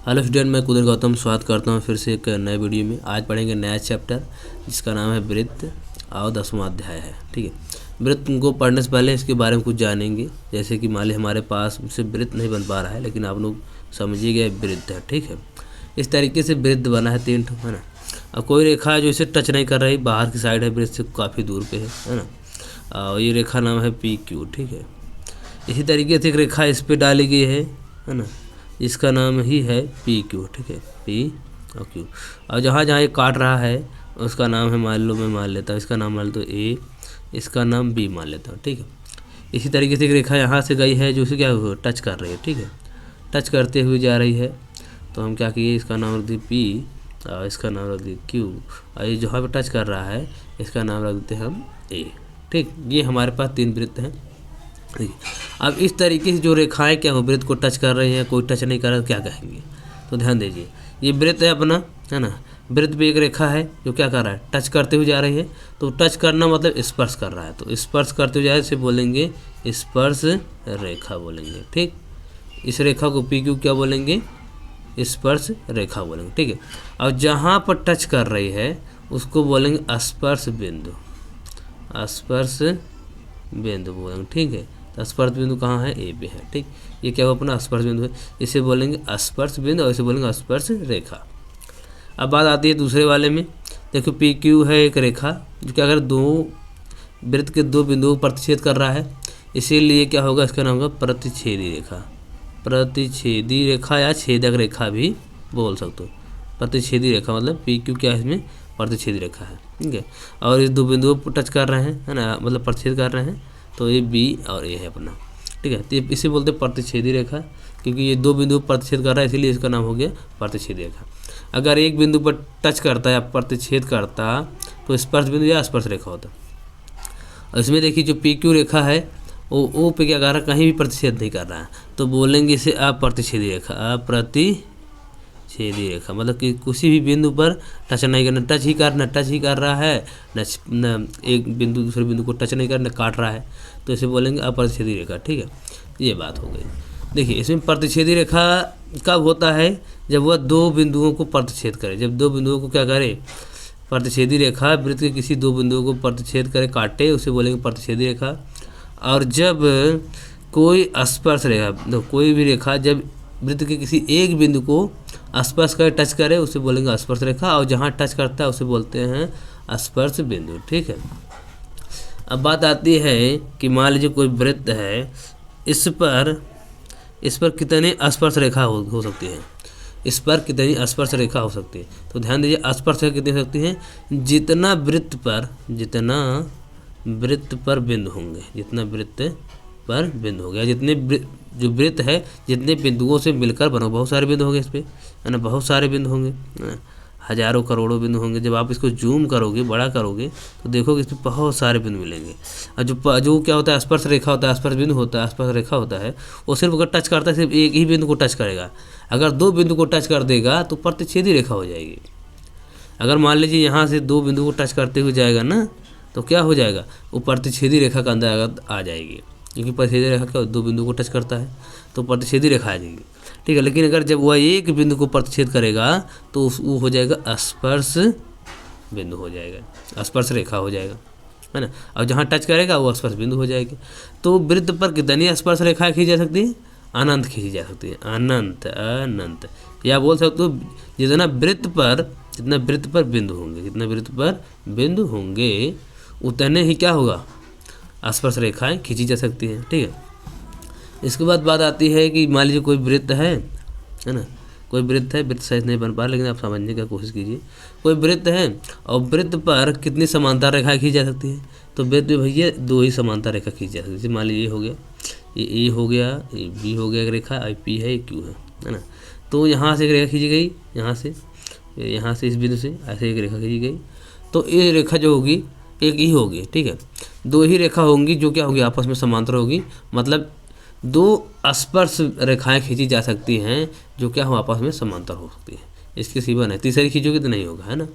Hello student, मैं कुदर गौतम स्वागत करता हूँ फिर से एक नए वीडियो में। आज पढ़ेंगे नया चैप्टर जिसका नाम है वृत्त और 10वां अध्याय है। ठीक है, वृत्त को पढ़ने से पहले इसके बारे में कुछ जानेंगे। जैसे कि मान ली हमारे पास से वृत्त नहीं बन पा रहा है, लेकिन आप लोग समझिएगा वृत्त है। ठीक है, इस तरीके से वृत्त बना है 3 है ना। अब कोई रेखा जो इसे टच नहीं कर रही, बाहर की साइड है, वृत्त से काफ़ी दूर पे है ना। और ये रेखा नाम है PQ। ठीक है, इसी तरीके से एक रेखा इस पर डाली गई है ना, इसका नाम ही है PQ। ठीक है, P और Q। और जहाँ जहाँ ये काट रहा है उसका नाम है, मान लो मैं मान लेता हूँ इसका नाम मान लो A, इसका नाम B मान लेता हूँ। ठीक है, इसी तरीके से एक रेखा यहाँ से गई है जो उसे क्या टच कर रही है। ठीक है, टच करते हुए जा रही है, तो हम क्या किए, इसका नाम रख दिए P और इसका नाम रख दिए Q, और ये जहाँ पर टच कर रहा है इसका नाम रख देते हैं हम A। ठीक, ये हमारे पास 3 वृत्त हैं। अब इस तरीके से जो रेखाएं क्या हो वृत्त को टच कर रही हैं, कोई टच नहीं कर रहा, क्या कहेंगे। तो ध्यान दीजिए, ये वृत्त है अपना, है ना। वृत्त पे एक रेखा है जो क्या कर रहा है, टच करते हुए जा रही है। तो टच करना मतलब स्पर्श कर रहा है, तो स्पर्श करते हुए जा रहे इसे बोलेंगे स्पर्श रेखा बोलेंगे। ठीक, इस रेखा को PQ क्या बोलेंगे, स्पर्श रेखा बोलेंगे। ठीक है, और जहाँ पर टच कर रही है उसको बोलेंगे स्पर्श बिंदु, स्पर्श बिंदु बोलेंगे। ठीक है, स्पर्श बिंदु कहाँ है, A पे है। ठीक, ये क्या हो अपना स्पर्श बिंदु है, इसे बोलेंगे स्पर्श बिंदु और इसे बोलेंगे स्पर्श रेखा। अब बात आती है दूसरे वाले में। देखो PQ है एक रेखा जो क्या कर वृत्त के 2 बिंदुओं को प्रतिच्छेद कर रहा है, इसीलिए क्या होगा, इसका नाम होगा प्रतिच्छेदी रेखा। प्रतिच्छेदी रेखा या छेदक रेखा भी बोल सकते हो। प्रतिच्छेदी रेखा मतलब PQ क्या है, इसमें प्रतिच्छेदी रेखा है। ठीक है, और इस 2 बिंदुओं पर टच कर रहे हैं, है ना, मतलब प्रतिच्छेद कर रहे हैं, तो ये B और A है अपना। ठीक है, तो इसे बोलते हैं प्रतिच्छेदी रेखा, क्योंकि ये 2 बिंदु पर प्रतिच्छेद कर रहा है, इसीलिए इसका नाम हो गया प्रतिच्छेदी रेखा। अगर एक बिंदु पर टच करता है या प्रतिच्छेद करता तो स्पर्श बिंदु या स्पर्श रेखा होता। और इसमें देखिए जो PQ रेखा है वो O पे क्या कर रहा है, कहीं भी प्रतिच्छेद नहीं कर रहा है, तो बोलेंगे इसे अप्रतिच्छेदी रेखा। अप्रतिच्छेदी रेखा मतलब कि किसी भी बिंदु पर टच नहीं करना, टच ही कर रहा है, न एक बिंदु दूसरे बिंदु को टच नहीं करना, काट रहा है, तो इसे बोलेंगे अप्रतिच्छेदी रेखा। ठीक है, ये बात हो गई। देखिए इसमें प्रतिच्छेदी रेखा कब होता है, जब वह 2 बिंदुओं को प्रतिच्छेद करे। जब 2 बिंदुओं को क्या करे, प्रतिच्छेदी रेखा वृत्त के किसी 2 बिंदुओं को प्रतिच्छेद करे, काटे, उसे बोलेंगे प्रतिच्छेदी रेखा। और जब कोई स्पर्श रेखा, तो कोई भी रेखा जब वृत्त के किसी एक बिंदु को स्पर्श करे, टच करे, उसे बोलेंगे स्पर्श रेखा, और जहाँ टच करता है उसे बोलते हैं स्पर्श बिंदु। ठीक है, अब बात आती है कि मान लीजिए कोई वृत्त है, इस पर कितनी स्पर्श रेखा हो सकती है, इस पर कितनी स्पर्श रेखा हो सकती है। तो ध्यान दीजिए, स्पर्श रेखा कितनी हो सकती है, जितना वृत्त पर बिंदु होंगे, जितना वृत्त पर बिंदु हो गया, जितने जो वृत्त है जितने बिंदुओं से मिलकर बना, बहुत सारे बिंदु होंगे इस पर, है ना, बहुत सारे बिंदु होंगे, हजारों करोड़ों बिंदु होंगे। जब आप इसको जूम करोगे, बड़ा करोगे, तो देखोगे इस पर बहुत सारे बिंदु मिलेंगे। और जो क्या होता है, स्पर्श रेखा होता है, स्पर्श बिंदु होता है, स्पर्श रेखा होता है, वो सिर्फ अगर टच करता है, सिर्फ एक ही बिंदु को टच करेगा। अगर 2 बिंदु को टच कर देगा तो प्रतिच्छेदी रेखा हो जाएगी। अगर मान लीजिए यहाँ से 2 बिंदु को टच करते हुए जाएगा ना, तो क्या हो जाएगा, वो प्रतिच्छेदी रेखा का अंदर आ जाएगी, क्योंकि प्रतिच्छेदी रेखा क्या 2 बिंदु को टच करता है, तो प्रतिच्छेदी रेखा आ जाएगी। ठीक है, लेकिन अगर जब वह एक बिंदु को प्रतिच्छेद करेगा तो वो हो जाएगा स्पर्श बिंदु हो जाएगा, स्पर्श रेखा हो जाएगा, है ना। और जहाँ टच करेगा वो स्पर्श बिंदु हो जाएगी। तो वृत्त पर कितनी स्पर्श रेखाएं खींची जा सकती है, अनंत खींची जा सकती है, अनंत। या बोल सकते हो जितना वृत्त पर बिंदु होंगे, उतने ही क्या होगा, स्पर्श रेखाएं खींची जा सकती हैं। ठीक है, इसके बाद बात आती है कि मान लीजिए कोई वृत्त है ना, कोई वृत्त है, वृत्त सही नहीं बन पा, लेकिन आप समझने की कोशिश कीजिए। कोई वृत्त है और वृत्त पर कितनी समांतर रेखाएं खींची जा सकती है, तो वृत्त में भैया 2 ही समांतर रेखा खींची जा सकती है। जैसे मान लीजिए ये हो गया, ये A हो गया, ये B हो गया एक रेखा, और P है, Q है ना। तो यहाँ से एक रेखा खींची गई, यहाँ से इस बिंदु से ऐसे एक रेखा खींची गई, तो ये रेखा जो होगी एक ही होगी। ठीक है, 2 ही रेखा होंगी जो क्या होगी, आपस में समांतर होगी, मतलब 2 स्पर्श रेखाएं खींची जा सकती हैं जो क्या हो, आपस में समांतर हो सकती है। इसके सिवा नहीं, तीसरी खींचोगे तो नहीं होगा, है ना।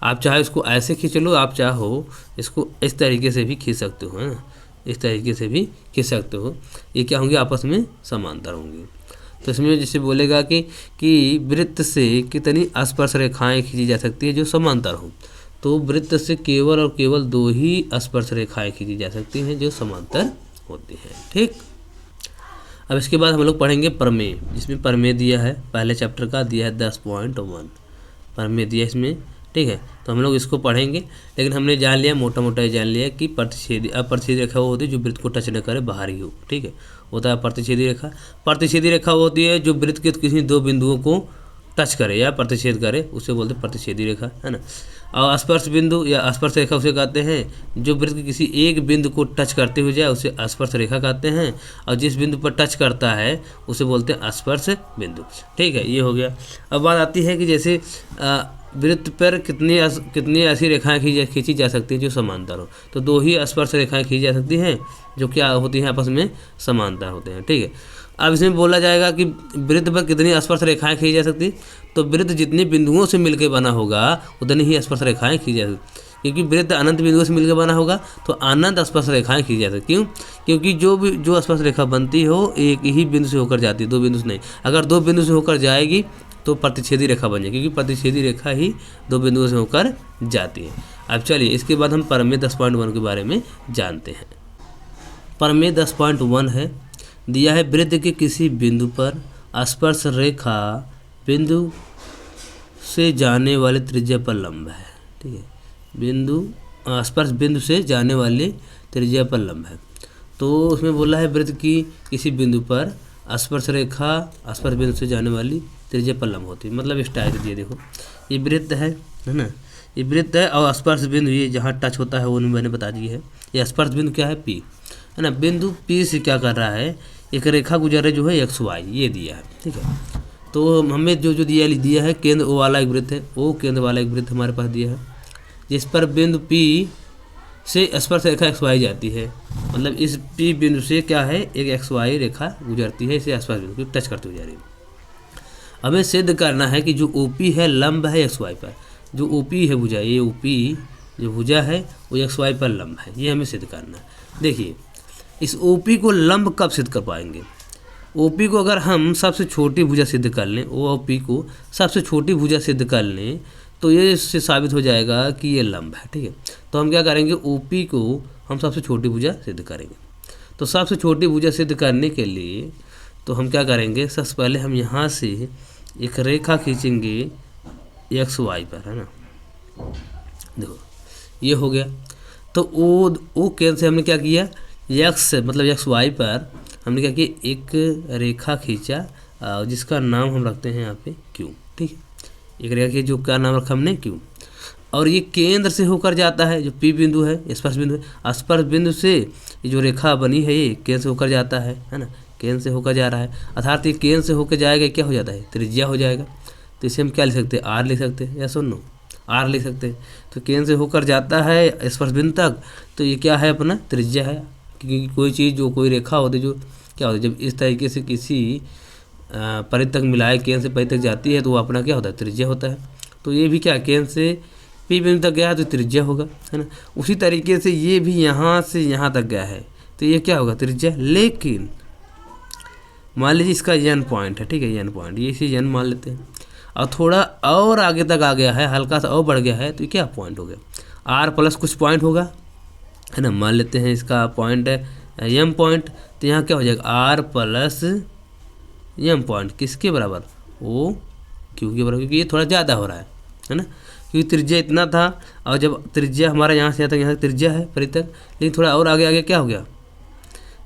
आप चाहे इसको ऐसे खींच लो, आप चाहो इसको इस तरीके से भी खींच सकते हो, है ना, इस तरीके से भी खींच सकते हो। ये क्या होंगे, आपस में समांतर होंगे। तो इसमें जैसे बोलेगा कि वृत्त से कितनी स्पर्श रेखाएं खींची जा सकती है जो समांतर हो। तो वृत्त से केवल और केवल 2 ही स्पर्श रेखाएं खींची जा सकती हैं जो समांतर होती हैं। ठीक, अब इसके बाद हम लोग पढ़ेंगे प्रमेय, जिसमें प्रमेय दिया है, पहले चैप्टर का दिया है 10.1 प्रमेय दिया इसमें। ठीक है, तो हम लोग इसको पढ़ेंगे, लेकिन हमने जान लिया, मोटा मोटा जान लिया कि प्रतिच्छेदी अप्रतिच्छेदी रेखा वो होती है जो वृत्त को टच न करे, बाहर ही हो। ठीक है, होता है प्रतिच्छेदी रेखा। प्रतिच्छेदी रेखा वो होती है जो वृत्त के किसी 2 बिंदुओं को टच करे या प्रतिच्छेद करे, उसे बोलते हैं प्रतिच्छेदी रेखा, है ना। और स्पर्श बिंदु या स्पर्श रेखा उसे कहते हैं जो वृत्त के किसी एक बिंदु को टच करते हुए जाए, उसे स्पर्श रेखा कहते हैं। और जिस बिंदु पर टच करता है उसे बोलते हैं स्पर्श बिंदु। ठीक है, ये हो गया। अब बात आती है कि जैसे वृत्त पर कितनी ऐसी रेखाएं खींची जा सकती हैं जो समांतर हो। तो 2 ही स्पर्श रेखाएं खींची जा सकती हैं जो क्या होती हैं, आपस में समांतर होते हैं। ठीक है, अब इसमें बोला जाएगा कि वृत्त पर कितनी स्पर्श रेखाएं खींची जा सकती, तो वृत्त जितने बिंदुओं से मिलकर बना होगा उतनी ही स्पर्श रेखाएं खींची जा सकती, क्योंकि वृत्त अनंत बिंदुओं से मिलकर बना होगा तो अनंत स्पर्श रेखाएं खींची जा सकती। क्यों? क्योंकि जो स्पर्श रेखा बनती हो एक ही बिंदु से होकर जाती है, 2 बिंदु से नहीं। अगर 2 बिंदु से होकर जाएगी तो प्रतिच्छेदी रेखा बन जाएगी, क्योंकि प्रतिच्छेदी रेखा ही 2 बिंदुओं से होकर जाती है। अब चलिए इसके बाद हम प्रमेय 10.1 के बारे में जानते हैं। प्रमेय 10.1 है, दिया है वृत्त के किसी बिंदु पर स्पर्श रेखा बिंदु से जाने वाले त्रिज्या पर लंब है। ठीक है, स्पर्श बिंदु से जाने वाले त्रिज्या पर लंब है। तो उसमें बोला है वृत्त की किसी बिंदु पर स्पर्श रेखा स्पर्श बिंदु से जाने वाली त्रिज्या पर लंब होती है। मतलब स्टाइल दिए, देखो ये वृत्त है ना, ये वृत्त है और स्पर्श बिंदु ये जहाँ टच होता है वो मैंने बता दी है। ये स्पर्श बिंदु क्या है, P, है ना। बिंदु P से क्या कर रहा है, एक रेखा गुजर रही जो है XY, ये दिया है। ठीक है, तो हमें जो दिया है केंद्र O वाला एक वृत्त है, O केंद्र वाला एक वृत्त हमारे पास दिया है, जिस पर बिंदु P से स्पर्श रेखा XY जाती है। मतलब इस P बिंदु से क्या है, एक XY रेखा गुजरती है, इसे स्पर्श बिंदु को टच करते हुए जा रही है। हमें सिद्ध करना है कि जो OP है लंब है XY पर, जो OP है भुजा, ये OP जो भुजा है वो XY पर लंब है, ये हमें सिद्ध करना है। देखिए इस OP को लंब कब सिद्ध कर पाएंगे, OP को अगर हम सबसे छोटी भुजा सिद्ध कर लें, OP को सबसे छोटी भुजा सिद्ध कर लें तो ये इससे साबित हो जाएगा कि ये लंब है। ठीक है, तो हम क्या करेंगे, OP को हम सबसे छोटी भुजा सिद्ध करेंगे। तो सबसे छोटी भुजा सिद्ध करने के लिए तो हम क्या करेंगे, सबसे पहले हम यहाँ से एक रेखा खींचेंगे XY पर, है ना। देखो ये हो गया। तो O केंद्र से हमने क्या किया, X मतलब XY पर हमने क्या किया, एक रेखा खींचा जिसका नाम हम रखते हैं यहाँ पे Q। ठीक है, एक रेखा की जो क्या नाम रखा हमने, Q। और ये केंद्र से होकर जाता है, जो P बिंदु है स्पर्श बिंदु है, स्पर्श बिंदु से ये जो रेखा बनी है ये केंद्र से होकर जाता है ना, केंद्र से होकर जा रहा है, अर्थात ये केंद्र से होकर जाएगा, क्या हो जाता है, त्रिज्या हो जाएगा। तो इसे हम क्या लिख सकते हैं, R लिख सकते हैं, या सुनो R लिख सकते हैं। तो केंद्र से होकर जाता है स्पर्श बिंदु तक, तो ये क्या है, अपना त्रिज्या है। क्योंकि कोई चीज़ जो कोई रेखा होती है जो क्या होती है, जब इस तरीके से किसी परिधि तक मिलाए केंद्र से परिधि तक जाती है तो वो अपना क्या होता है, त्रिज्या होता है। तो ये भी क्या, केंद्र से P बिंदु तक गया है तो त्रिज्या होगा, है ना। उसी तरीके से ये भी यहाँ से यहाँ तक गया है तो ये क्या होगा, त्रिज्या। लेकिन मान लीजिए इसका N पॉइंट है, ठीक है, N पॉइंट, ये इसे N मान लेते हैं, और थोड़ा और आगे तक आ गया है, हल्का सा और बढ़ गया है तो क्या पॉइंट हो गया, R प्लस कुछ पॉइंट होगा, है ना। मान लेते हैं इसका पॉइंट है M पॉइंट, तो यहाँ क्या हो जाएगा, R प्लस M पॉइंट किसके बराबर, OQ के बराबर, क्योंकि ये थोड़ा ज़्यादा हो रहा है ना। क्योंकि त्रिज्या इतना था और जब त्रिज्या हमारा यहाँ से यहाँ तक त्रिज्या है परिधि तक, लेकिन थोड़ा और आगे आगे क्या हो गया,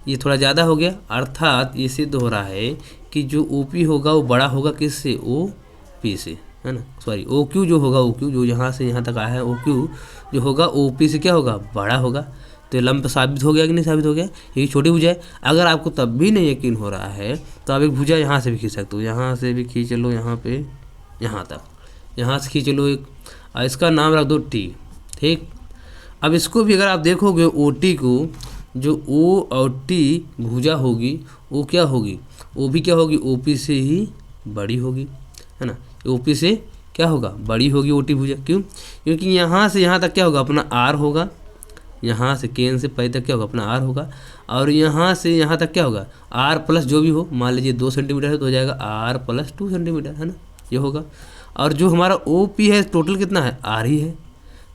ये थोड़ा ज़्यादा हो गया। अर्थात ये सिद्ध हो रहा है कि जो OP होगा वो बड़ा होगा किससे, OP से, है ना। सॉरी OQ जो होगा, OQ जो यहाँ से यहाँ तक आया है, OQ जो होगा OP से क्या होगा, बड़ा होगा। तो लंब साबित हो गया कि नहीं साबित हो गया, ये छोटी भुजा है। अगर आपको तब भी नहीं यकीन हो रहा है तो आप एक भुजा यहाँ से भी खींच सकते हो, यहाँ से भी खींच लो, यहाँ पे यहाँ तक, यहाँ से खींच लो एक, इसका नाम रख दो T। ठीक, अब इसको भी अगर आप देखोगे OT को, जो O और T भुजा होगी वो क्या होगी, वो भी क्या होगी, OP से ही बड़ी होगी, है ना। OP से क्या होगा, बड़ी होगी OT भुजा। क्यों, क्योंकि यहाँ से यहाँ तक क्या होगा, अपना R होगा, यहाँ से केन से पाई तक क्या होगा अपना आर होगा, और यहाँ से यहाँ तक क्या होगा आर प्लस जो भी हो, मान लीजिए 2 सेंटीमीटर है तो हो जाएगा आर प्लस 2 सेंटीमीटर, है ना, ये होगा। और जो हमारा ओ पी है टोटल कितना है आर ही है,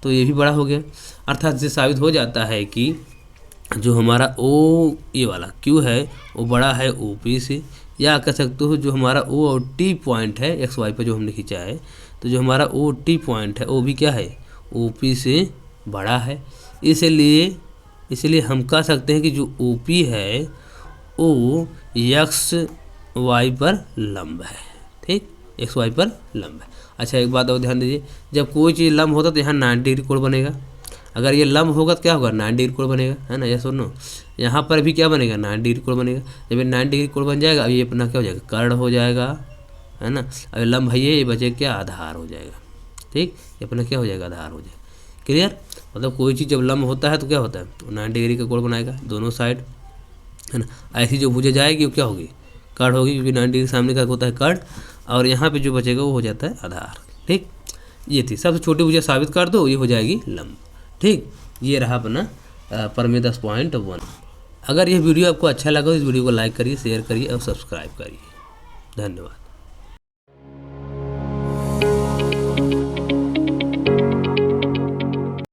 तो ये भी बड़ा हो गया। अर्थात इससे साबित हो जाता है कि जो हमारा ओ ये वाला क्यू है वो बड़ा है ओ पी से, या कह सकते हो जो हमारा ओ और टी पॉइंट है एक्स वाई पर जो हमने खींचा है, तो जो हमारा ओ टी पॉइंट है वो भी क्या है ओ पी से बड़ा है। इसलिए हम कह सकते हैं कि जो ओ पी है वो एक्स वाई पर लंब है, ठीक, एक्स वाई पर लंब है। अच्छा एक बात और ध्यान दीजिए, जब कोई चीज़ लंब होता तो यहाँ 90 डिग्री कोण बनेगा, अगर ये लंब होगा तो क्या होगा 90 डिग्री कोण बनेगा, है ना, ये सुनो, यहाँ पर भी क्या बनेगा 90 डिग्री कोण बनेगा। जब ये 90 डिग्री कोण बन जाएगा अब ये अपना क्या हो जाएगा कर्ण हो जाएगा, है ना। अब लंब है ये बचे क्या आधार हो जाएगा, ठीक, ये अपना क्या हो जाएगा आधार हो जाएगा। क्लियर, मतलब कोई चीज़ जब लंब होता है तो क्या होता है तो 90 डिग्री का कोण बनाएगा दोनों साइड, है ना। ऐसी जो भुजा जाएगी वो क्या होगी कर्ण होगी, क्योंकि 90 डिग्री सामने का होता है कर्ण, और यहाँ पे जो बचेगा वो हो जाता है आधार, ठीक। ये थी सबसे छोटी भुजा साबित कर दो, ये हो जाएगी लंब, ठीक। ये रहा अपना प्रमेय 10.1। अगर ये वीडियो आपको अच्छा लगा तो इस वीडियो को लाइक करिए, शेयर करिए और सब्सक्राइब करिए। धन्यवाद।